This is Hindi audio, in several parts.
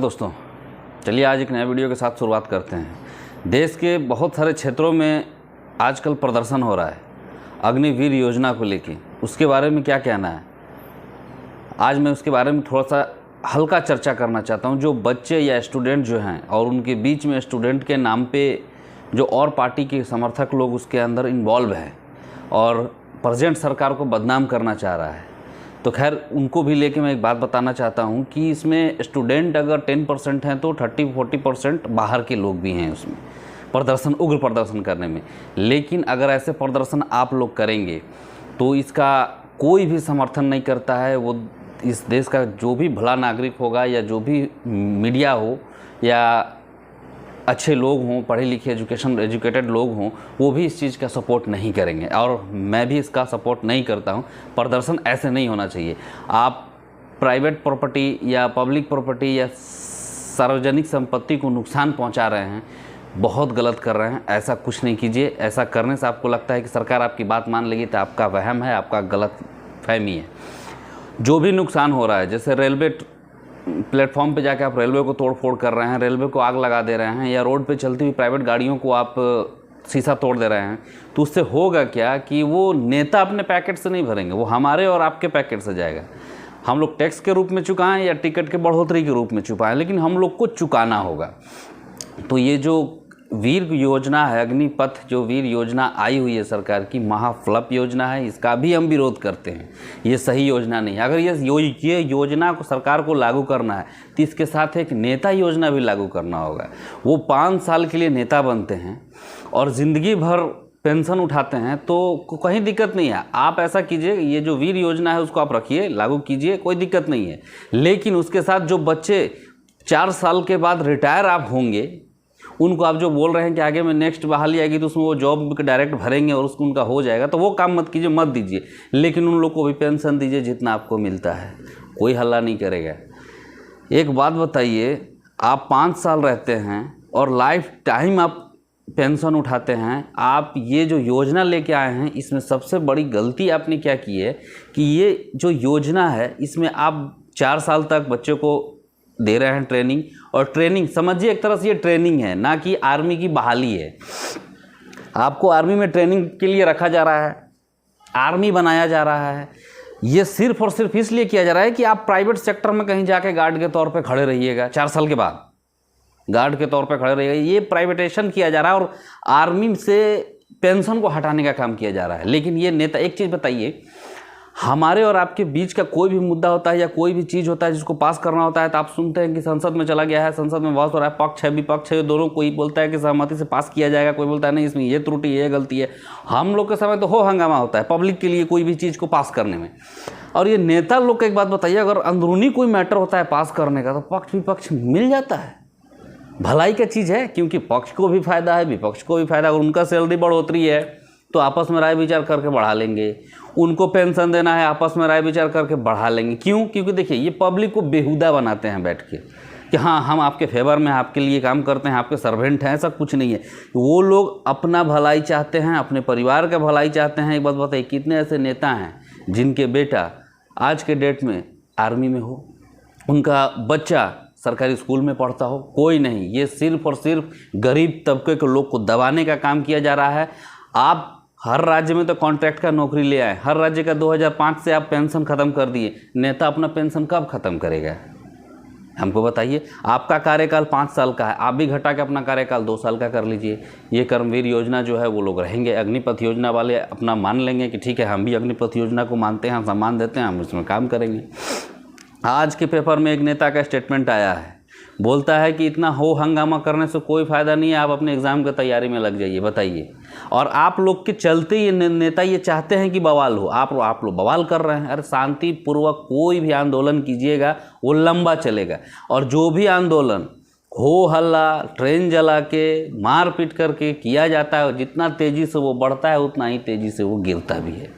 दोस्तों, चलिए आज एक नया वीडियो के साथ शुरुआत करते हैं। देश के बहुत सारे क्षेत्रों में आजकल प्रदर्शन हो रहा है अग्निवीर योजना को लेके। उसके बारे में क्या कहना है, आज मैं उसके बारे में थोड़ा सा हल्का चर्चा करना चाहता हूं। जो बच्चे या स्टूडेंट जो हैं और उनके बीच में स्टूडेंट के नाम पे जो और पार्टी के समर्थक लोग उसके अंदर इन्वॉल्व हैं और प्रेजेंट सरकार को बदनाम करना चाह रहा है, तो खैर उनको भी लेके मैं एक बात बताना चाहता हूं कि इसमें स्टूडेंट अगर 10% हैं तो 30-40% बाहर के लोग भी हैं उसमें प्रदर्शन, उग्र प्रदर्शन करने में। लेकिन अगर ऐसे प्रदर्शन आप लोग करेंगे तो इसका कोई भी समर्थन नहीं करता है। वो इस देश का जो भी भला नागरिक होगा या जो भी मीडिया हो या अच्छे लोग हों, पढ़े लिखे एजुकेटेड लोग हों, वो भी इस चीज़ का सपोर्ट नहीं करेंगे और मैं भी इसका सपोर्ट नहीं करता हूं। प्रदर्शन ऐसे नहीं होना चाहिए। आप प्राइवेट प्रॉपर्टी या पब्लिक प्रॉपर्टी या सार्वजनिक संपत्ति को नुकसान पहुंचा रहे हैं, बहुत गलत कर रहे हैं। ऐसा कुछ नहीं कीजिए। ऐसा करने से आपको लगता है कि सरकार आपकी बात मान लेगी तो आपका वहम है, आपका गलत फहमी है। जो भी नुकसान हो रहा है, जैसे रेलवे प्लेटफॉर्म पे जाके आप रेलवे को तोड़ फोड़ कर रहे हैं, रेलवे को आग लगा दे रहे हैं, या रोड पे चलती हुई प्राइवेट गाड़ियों को आप शीशा तोड़ दे रहे हैं, तो उससे होगा क्या कि वो नेता अपने पैकेट से नहीं भरेंगे, वो हमारे और आपके पैकेट से जाएगा। हम लोग टैक्स के रूप में चुकाएं या टिकट के बढ़ोतरी के रूप में चुकाएं, लेकिन हम लोग को चुकाना होगा। तो ये जो वीर योजना है, अग्निपथ जो वीर योजना आई हुई है सरकार की, महाफ्लॉप योजना है। इसका भी हम विरोध करते हैं। ये सही योजना नहीं है। अगर ये योजना को सरकार को लागू करना है तो इसके साथ एक नेता योजना भी लागू करना होगा। वो 5 साल के लिए नेता बनते हैं और ज़िंदगी भर पेंशन उठाते हैं, तो कहीं दिक्कत नहीं है। आप ऐसा कीजिए, ये जो वीर योजना है उसको आप रखिए, लागू कीजिए, कोई दिक्कत नहीं है। लेकिन उसके साथ जो बच्चे 4 साल के बाद रिटायर आप होंगे, उनको आप जो बोल रहे हैं कि आगे में नेक्स्ट बहाली आएगी तो उसमें वो जॉब डायरेक्ट भरेंगे और उसको उनका हो जाएगा, तो वो काम मत कीजिए, मत दीजिए। लेकिन उन लोग को भी पेंशन दीजिए जितना आपको मिलता है, कोई हल्ला नहीं करेगा। एक बात बताइए, आप 5 साल रहते हैं और लाइफ टाइम आप पेंशन उठाते हैं। आप ये जो योजना लेके आए हैं, इसमें सबसे बड़ी गलती आपने क्या की है कि ये जो योजना है इसमें आप 4 साल तक बच्चों को दे रहे हैं ट्रेनिंग, और ट्रेनिंग समझिए एक तरह से ये ट्रेनिंग है, ना कि आर्मी की बहाली है। आपको आर्मी में ट्रेनिंग के लिए रखा जा रहा है, आर्मी बनाया जा रहा है। ये सिर्फ और सिर्फ इसलिए किया जा रहा है कि आप प्राइवेट सेक्टर में कहीं जाके गार्ड के तौर पे खड़े रहिएगा, 4 साल के बाद गार्ड के तौर पे खड़े रहिएगा। ये प्राइवेटेशन किया जा रहा है और आर्मी से पेंशन को हटाने का काम किया जा रहा है। लेकिन ये नेता, एक चीज़ बताइए, हमारे और आपके बीच का कोई भी मुद्दा होता है या कोई भी चीज़ होता है जिसको पास करना होता है, तो आप सुनते हैं कि संसद में चला गया है, संसद में बहस हो रहा है, पक्ष है विपक्ष है, दोनों, कोई बोलता है कि सहमति से पास किया जाएगा, कोई बोलता है नहीं इसमें ये त्रुटि है, ये गलती है। हम लोग के समय तो हो हंगामा होता है पब्लिक के लिए कोई भी चीज़ को पास करने में। और ये नेता लोग का एक बात बताइए, अगर अंदरूनी कोई मैटर होता है पास करने का, तो पक्ष विपक्ष मिल जाता है। भलाई का चीज़ है, क्योंकि पक्ष को भी फायदा है, विपक्ष को भी फायदा। अगर उनका सैलरी बढ़ोतरी है तो आपस में राय विचार करके बढ़ा लेंगे, उनको पेंशन देना है आपस में राय विचार करके बढ़ा लेंगे। क्यों? क्योंकि देखिए, ये पब्लिक को बेहुदा बनाते हैं बैठ के कि हाँ हम आपके फेवर में, आपके लिए काम करते हैं, आपके सर्वेंट हैं। ऐसा कुछ नहीं है। वो लोग अपना भलाई चाहते हैं, अपने परिवार का भलाई चाहते हैं। एक बात बताइए, कितने ऐसे नेता हैं जिनके बेटा आज के डेट में आर्मी में हो, उनका बच्चा सरकारी स्कूल में पढ़ता हो? कोई नहीं। ये सिर्फ और सिर्फ गरीब तबके के लोग को दबाने का काम किया जा रहा है। आप हर राज्य में तो कॉन्ट्रैक्ट का नौकरी ले आए, हर राज्य का 2005 से आप पेंशन ख़त्म कर दिए। नेता अपना पेंशन कब ख़त्म करेगा, हमको बताइए। आपका कार्यकाल 5 साल का है, आप भी घटा के अपना कार्यकाल 2 साल का कर लीजिए। ये कर्मवीर योजना जो है वो लोग रहेंगे। अग्निपथ योजना वाले अपना मान लेंगे कि ठीक है हम भी अग्निपथ योजना को मानते हैं, सम्मान देते हैं, हम इसमें काम करेंगे। आज के पेपर में एक नेता का स्टेटमेंट आया है, बोलता है कि इतना हो हंगामा करने से कोई फ़ायदा नहीं है, आप अपने एग्ज़ाम की तैयारी में लग जाइए। बताइए। और आप लोग के चलते ये नेता ये चाहते हैं कि बवाल हो, आप लोग बवाल कर रहे हैं। अरे शांतिपूर्वक कोई भी आंदोलन कीजिएगा, वो लंबा चलेगा। और जो भी आंदोलन हो हल्ला, ट्रेन जला के, मार पीट करके किया जाता है, जितना तेज़ी से वो बढ़ता है उतना ही तेज़ी से वो गिरता भी है।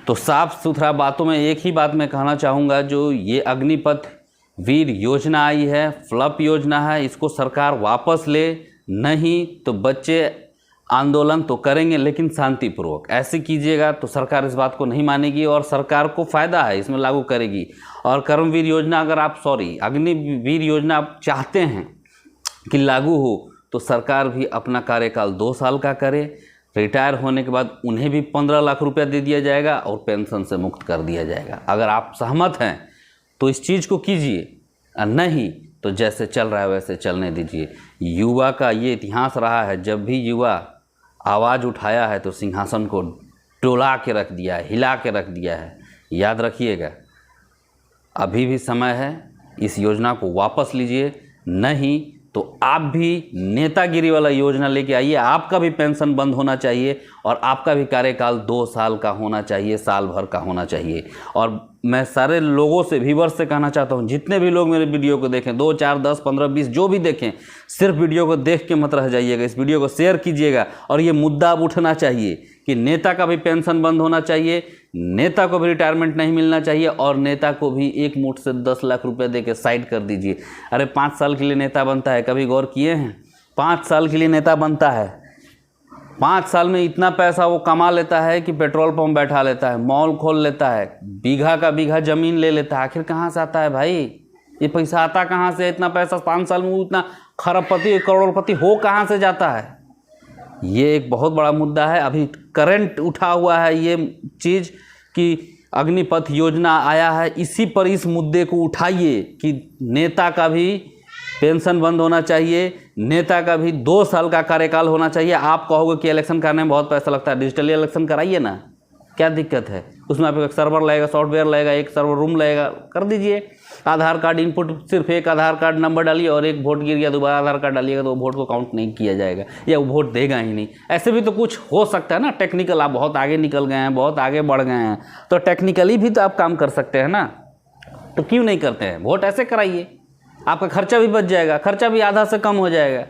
तो साफ सुथरा बातों में एक ही बात मैं कहना चाहूँगा, जो ये अग्निपथ वीर योजना आई है, फ्लॉप योजना है, इसको सरकार वापस ले, नहीं तो बच्चे आंदोलन तो करेंगे लेकिन शांतिपूर्वक। ऐसे कीजिएगा तो सरकार इस बात को नहीं मानेगी और सरकार को फ़ायदा है इसमें, लागू करेगी। और कर्मवीर योजना अगर आप अग्निवीर योजना आप चाहते हैं कि लागू हो तो सरकार भी अपना कार्यकाल 2 साल का करे। रिटायर होने के बाद उन्हें भी 15 लाख रुपया दे दिया जाएगा और पेंशन से मुक्त कर दिया जाएगा। अगर आप सहमत हैं तो इस चीज़ को कीजिए, और नहीं तो जैसे चल रहा है वैसे चलने दीजिए। युवा का ये इतिहास रहा है, जब भी युवा आवाज़ उठाया है तो सिंहासन को डोला के रख दिया है, हिला के रख दिया है। याद रखिएगा, अभी भी समय है, इस योजना को वापस लीजिए, नहीं तो आप भी नेतागिरी वाला योजना लेके आइए। आपका भी पेंशन बंद होना चाहिए और आपका भी कार्यकाल 2 साल का होना चाहिए, साल भर का होना चाहिए। और मैं सारे लोगों से, व्यूअर्स से कहना चाहता हूं, जितने भी लोग मेरे वीडियो को देखें, 2, 4, 10, 15, 20 जो भी देखें, सिर्फ वीडियो को देख के मत रह जाइएगा, इस वीडियो को शेयर कीजिएगा। और ये मुद्दा अब उठना चाहिए कि नेता का भी पेंशन बंद होना चाहिए, नेता को भी रिटायरमेंट नहीं मिलना चाहिए और नेता को भी एक मुठ से 10 लाख रुपए दे के साइड कर दीजिए। अरे 5 साल के लिए नेता बनता है, कभी गौर किए हैं? 5 साल के लिए नेता बनता है, 5 साल में इतना पैसा वो कमा लेता है कि पेट्रोल पंप बैठा लेता है, मॉल खोल लेता है, बीघा का बीघा ज़मीन ले लेता है। आखिर कहाँ से आता है भाई ये पैसा? आता कहाँ से? इतना पैसा 5 साल में वो इतना खरबपति करोड़पति हो कहाँ से जाता है? ये एक बहुत बड़ा मुद्दा है। अभी करंट उठा हुआ है ये चीज़ कि अग्निपथ योजना आया है, इसी पर इस मुद्दे को उठाइए कि नेता का भी पेंशन बंद होना चाहिए, नेता का भी 2 साल का कार्यकाल होना चाहिए। आप कहोगे कि इलेक्शन करने में बहुत पैसा लगता है, डिजिटली इलेक्शन कराइए ना, क्या दिक्कत है? उसमें आप एक सर्वर लगेगा, सॉफ्टवेयर लगेगा, एक सर्वर रूम लगेगा, कर दीजिए। आधार कार्ड इनपुट, सिर्फ एक आधार कार्ड नंबर डालिए और एक वोट गिर गया, दोबारा आधार कार्ड डालिएगा तो वो वोट को काउंट नहीं किया जाएगा या वो वोट देगा ही नहीं। ऐसे भी तो कुछ हो सकता है ना टेक्निकल। आप बहुत आगे निकल गए हैं, बहुत आगे बढ़ गए हैं, तो टेक्निकली भी तो आप काम कर सकते हैं ना, तो क्यों नहीं करते हैं? वोट ऐसे कराइए, आपका खर्चा भी बच जाएगा, खर्चा भी आधा से कम हो जाएगा।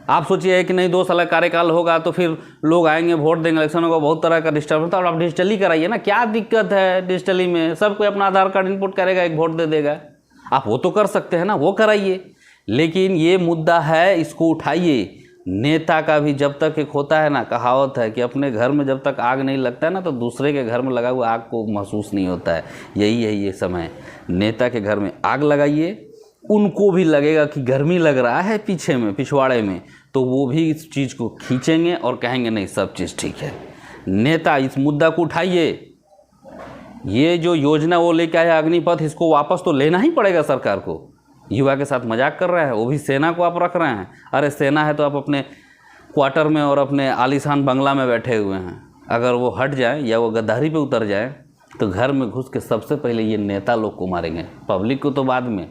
आप सोचिए कि नहीं 2 साल का कार्यकाल होगा तो फिर लोग आएंगे, वोट देंगे, इलेक्शन होगा, बहुत तरह का डिस्टर्बेंस, तो आप डिजिटली कराइए ना, क्या दिक्कत है? डिजिटली में सब कोई अपना आधार कार्ड इनपुट करेगा, एक वोट दे देगा। आप वो तो कर सकते हैं ना, वो कराइए। लेकिन ये मुद्दा है, इसको उठाइए। नेता का भी जब तक एक होता है ना, कहावत है कि अपने घर में जब तक आग नहीं लगता है ना तो दूसरे के घर में लगा हुआ आग को महसूस नहीं होता है। यही है ये समय। नेता के घर में आग लगाइए, उनको भी लगेगा कि गर्मी लग रहा है पीछे में, पिछवाड़े में, तो वो भी इस चीज़ को खींचेंगे और कहेंगे नहीं सब चीज़ ठीक है। नेता इस मुद्दा को उठाइए। ये जो योजना वो लेके आया अग्निपथ, इसको वापस तो लेना ही पड़ेगा सरकार को। युवा के साथ मजाक कर रहे हैं, वो भी सेना को आप रख रहे हैं। अरे सेना है तो आप अपने क्वार्टर में और अपने आलीशान बंगला में बैठे हुए हैं। अगर वो हट जाए या वो गद्दारी पे उतर जाए तो घर में घुस के सबसे पहले ये नेता लोग को मारेंगे, पब्लिक को तो बाद में।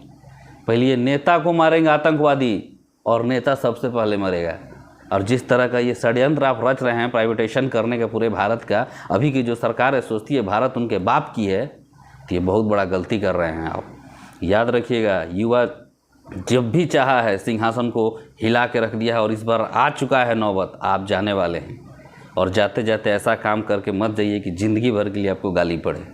पहले ये नेता को मारेंगे आतंकवादी, और नेता सबसे पहले मरेगा। और जिस तरह का ये षड्यंत्र आप रच रहे हैं प्राइवेटाइजेशन करने का पूरे भारत का, अभी की जो सरकार है सोचती है भारत उनके बाप की है, तो ये बहुत बड़ा गलती कर रहे हैं आप। याद रखिएगा, युवा जब भी चाहा है सिंहासन को हिला के रख दिया है और इस बार आ चुका है नौबत, आप जाने वाले हैं। और जाते जाते ऐसा काम करके मत जाइए कि ज़िंदगी भर के लिए आपको गाली पड़े।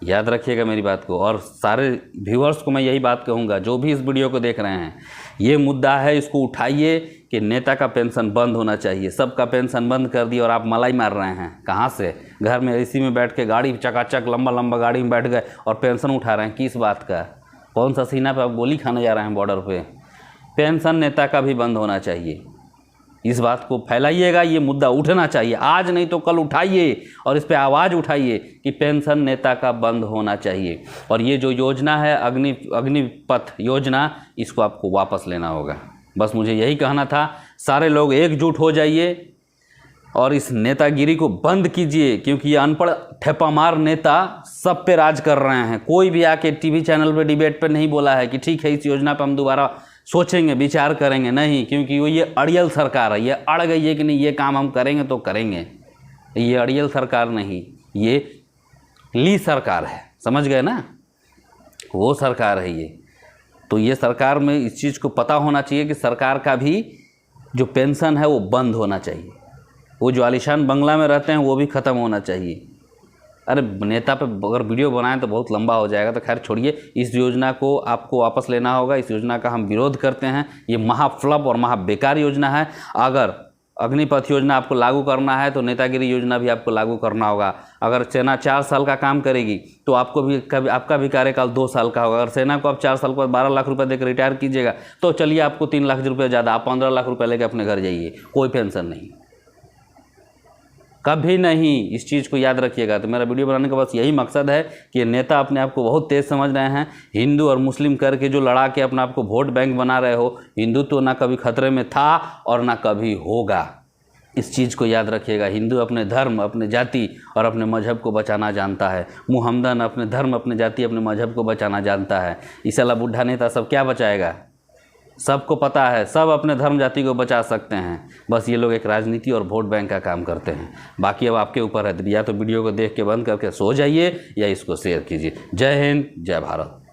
याद रखिएगा मेरी बात को। और सारे व्यूअर्स को मैं यही बात कहूँगा, जो भी इस वीडियो को देख रहे हैं, ये मुद्दा है, इसको उठाइए कि नेता का पेंशन बंद होना चाहिए। सबका पेंशन बंद कर दिया और आप मलाई मार रहे हैं। कहाँ से? घर में एसी में बैठ के, गाड़ी चकाचक लंबा लंबा गाड़ी में बैठ गए और पेंशन उठा रहे हैं। किस बात का? कौन सा सीना पे आप गोली खाने जा रहे हैं बॉर्डर पे? पेंशन नेता का भी बंद होना चाहिए। इस बात को फैलाइएगा, ये मुद्दा उठना चाहिए। आज नहीं तो कल उठाइए और इस पे आवाज़ उठाइए कि पेंशन नेता का बंद होना चाहिए। और ये जो योजना है अग्निपथ योजना, इसको आपको वापस लेना होगा। बस मुझे यही कहना था। सारे लोग एकजुट हो जाइए और इस नेतागिरी को बंद कीजिए, क्योंकि ये अनपढ़ ठेपामार नेता सब पे राज कर रहे हैं। कोई भी आके टीवी चैनल पे डिबेट पे नहीं बोला है कि ठीक है इस योजना पे हम दोबारा सोचेंगे, विचार करेंगे। नहीं, क्योंकि वो ये अड़ियल सरकार है, ये अड़ गई है कि नहीं ये काम हम करेंगे तो करेंगे। ये अड़ियल सरकार नहीं, ये ली सरकार है, समझ गए ना? वो सरकार है ये। तो ये सरकार में इस चीज़ को पता होना चाहिए कि सरकार का भी जो पेंशन है वो बंद होना चाहिए। वो जो आलीशान बंगला में रहते हैं वो भी ख़त्म होना चाहिए। अरे नेता पे अगर वीडियो बनाएं तो बहुत लंबा हो जाएगा, तो खैर छोड़िए। इस योजना को आपको वापस लेना होगा। इस योजना का हम विरोध करते हैं। ये महा फ्लॉप और महा बेकार योजना है। अगर अग्निपथ योजना आपको लागू करना है तो नेतागिरी योजना भी आपको लागू करना होगा। अगर सेना 4 साल का काम करेगी तो आपको भी आपका भी कार्यकाल 2 साल का होगा। अगर सेना को आप 4 साल के बाद 12 लाख रुपए देकर रिटायर कीजिएगा तो चलिए आपको 3 लाख रुपये ज़्यादा, आप 15 लाख रुपये लेकर अपने घर जाइए, कोई पेंशन नहीं, कभी नहीं। इस चीज़ को याद रखिएगा। तो मेरा वीडियो बनाने का बस यही मकसद है कि नेता अपने आप को बहुत तेज समझ रहे हैं, हिंदू और मुस्लिम करके जो लड़ा के अपने आप को वोट बैंक बना रहे हो, हिंदुत्व ना कभी खतरे में था और ना कभी होगा। इस चीज़ को याद रखिएगा। हिंदू अपने धर्म, अपने जाति और अपने मजहब को बचाना जानता है। मुहम्मदन अपने धर्म, अपने जाति, अपने मजहब को बचाना जानता है। इस साला बुढ़ा नेता सब क्या बचाएगा? सबको पता है, सब अपने धर्म जाति को बचा सकते हैं, बस ये लोग एक राजनीति और वोट बैंक का काम करते हैं। बाकी अब आपके ऊपर है, या तो वीडियो को देख के बंद करके सो जाइए या इसको शेयर कीजिए। जय हिंद, जय भारत।